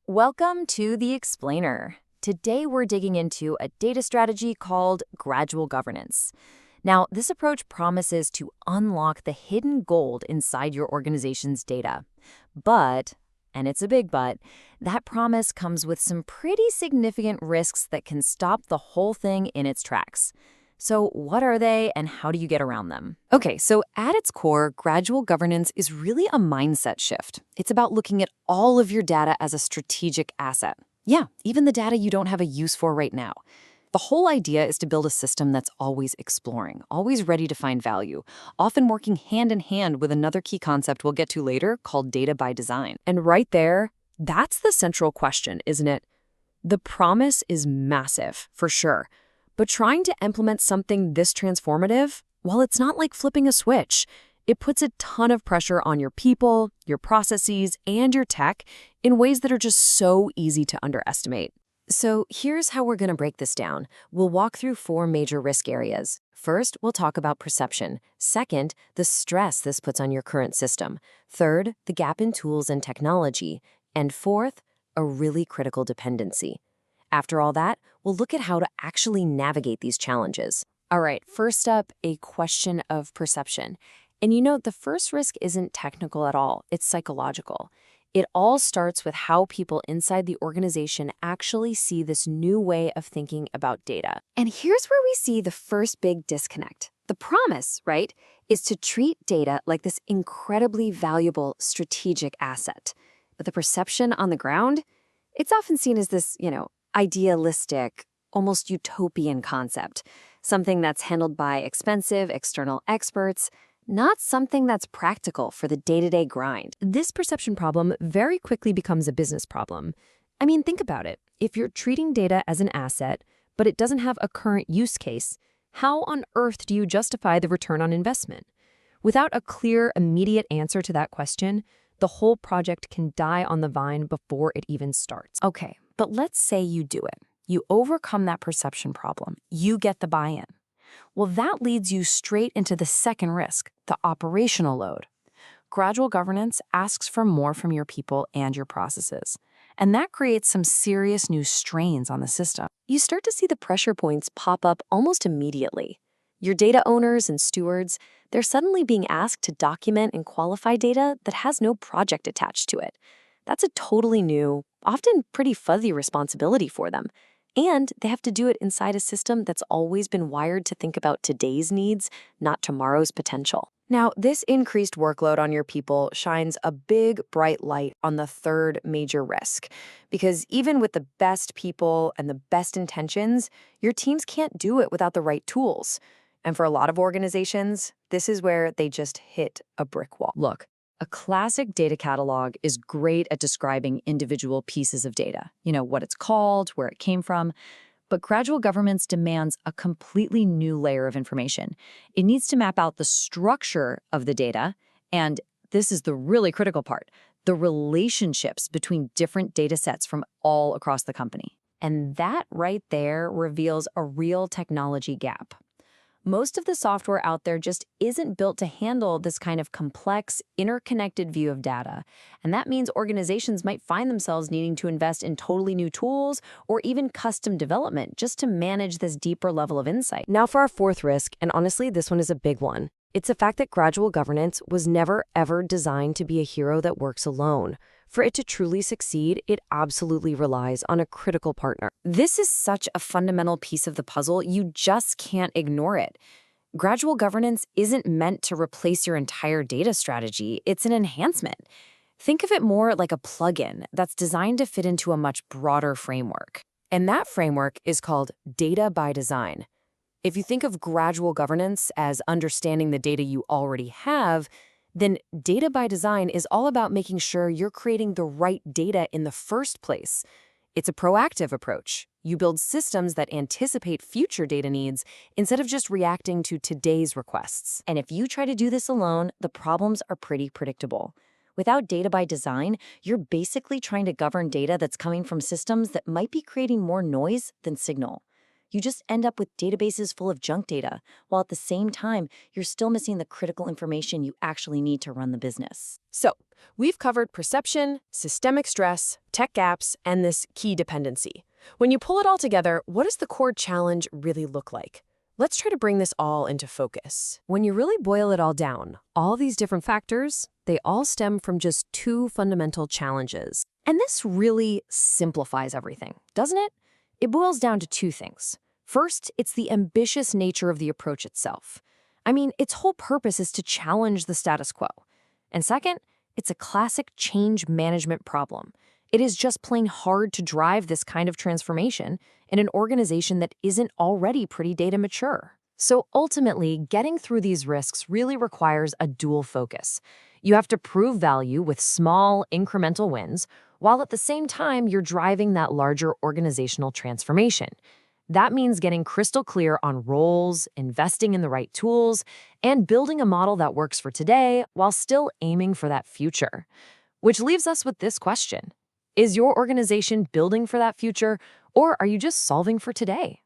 Welcome to The Explainer. Today we're digging into a data strategy called gradual governance. Now, this approach promises to unlock the hidden gold inside your organization's data. But, and it's a big but, that promise comes with some pretty significant risks that can stop the whole thing in its tracks. So what are they and how do you get around them? Okay, so at its core, gradual governance is really a mindset shift. It's about looking at all of your data as a strategic asset. Yeah, even the data you don't have a use for right now. The whole idea is to build a system that's always exploring, always ready to find value, often working hand in hand with another key concept we'll get to later called data by design. And right there, that's the central question, isn't it? The promise is massive, for sure. But trying to implement something this transformative, well, it's not like flipping a switch. It puts a ton of pressure on your people, your processes, and your tech in ways that are just so easy to underestimate. So here's how we're going to break this down. We'll walk through 4 major risk areas. First, we'll talk about perception. Second, the stress this puts on your current system. Third, the gap in tools and technology. And fourth, a really critical dependency. After all that, we'll look at how to actually navigate these challenges. All right, first up, a question of perception. And you know, the first risk isn't technical at all, it's psychological. It all starts with how people inside the organization actually see this new way of thinking about data. And here's where we see the first big disconnect. The promise, right, is to treat data like this incredibly valuable strategic asset. But the perception on the ground, it's often seen as this, idealistic, almost utopian concept, something that's handled by expensive external experts, not something that's practical for the day-to-day grind. This perception problem very quickly becomes a business problem. I mean, think about it. If you're treating data as an asset, but it doesn't have a current use case, how on earth do you justify the return on investment? Without a clear, immediate answer to that question, the whole project can die on the vine before it even starts. Okay, but let's say you do it. You overcome that perception problem. You get the buy-in. Well, that leads you straight into the second risk, the operational load. Gradual governance asks for more from your people and your processes, and that creates some serious new strains on the system. You start to see the pressure points pop up almost immediately. Your data owners and stewards, they're suddenly being asked to document and qualify data that has no project attached to it. That's a totally new, often pretty fuzzy responsibility for them. And they have to do it inside a system that's always been wired to think about today's needs, not tomorrow's potential. Now, this increased workload on your people shines a big, bright light on the third major risk. Because even with the best people and the best intentions, your teams can't do it without the right tools. And for a lot of organizations, this is where they just hit a brick wall. Look, a classic data catalog is great at describing individual pieces of data, what it's called, where it came from. But gradual governance demands a completely new layer of information. It needs to map out the structure of the data, and this is the really critical part, the relationships between different data sets from all across the company. And that right there reveals a real technology gap. Most of the software out there just isn't built to handle this kind of complex, interconnected view of data. And that means organizations might find themselves needing to invest in totally new tools or even custom development just to manage this deeper level of insight. Now for our fourth risk, and honestly, this one is a big one. It's the fact that gradual governance was never, ever designed to be a hero that works alone. For it to truly succeed, it absolutely relies on a critical partner. This is such a fundamental piece of the puzzle, you just can't ignore it. Gradual governance isn't meant to replace your entire data strategy, it's an enhancement. Think of it more like a plugin that's designed to fit into a much broader framework. And that framework is called data by design. If you think of gradual governance as understanding the data you already have, then data by design is all about making sure you're creating the right data in the first place. It's a proactive approach. You build systems that anticipate future data needs instead of just reacting to today's requests. And if you try to do this alone, the problems are pretty predictable. Without data by design, you're basically trying to govern data that's coming from systems that might be creating more noise than signal. You just end up with databases full of junk data, while at the same time, you're still missing the critical information you actually need to run the business. So, we've covered perception, systemic stress, tech gaps, and this key dependency. When you pull it all together, what does the core challenge really look like? Let's try to bring this all into focus. When you really boil it all down, all these different factors, they all stem from just two fundamental challenges. And this really simplifies everything, doesn't it? It boils down to two things. First, it's the ambitious nature of the approach itself. I mean, its whole purpose is to challenge the status quo. And second, it's a classic change management problem. It is just plain hard to drive this kind of transformation in an organization that isn't already pretty data mature. So ultimately, getting through these risks really requires a dual focus. You have to prove value with small, incremental wins, while at the same time you're driving that larger organizational transformation. That means getting crystal clear on roles, investing in the right tools, and building a model that works for today while still aiming for that future. Which leaves us with this question. Is your organization building for that future, or are you just solving for today?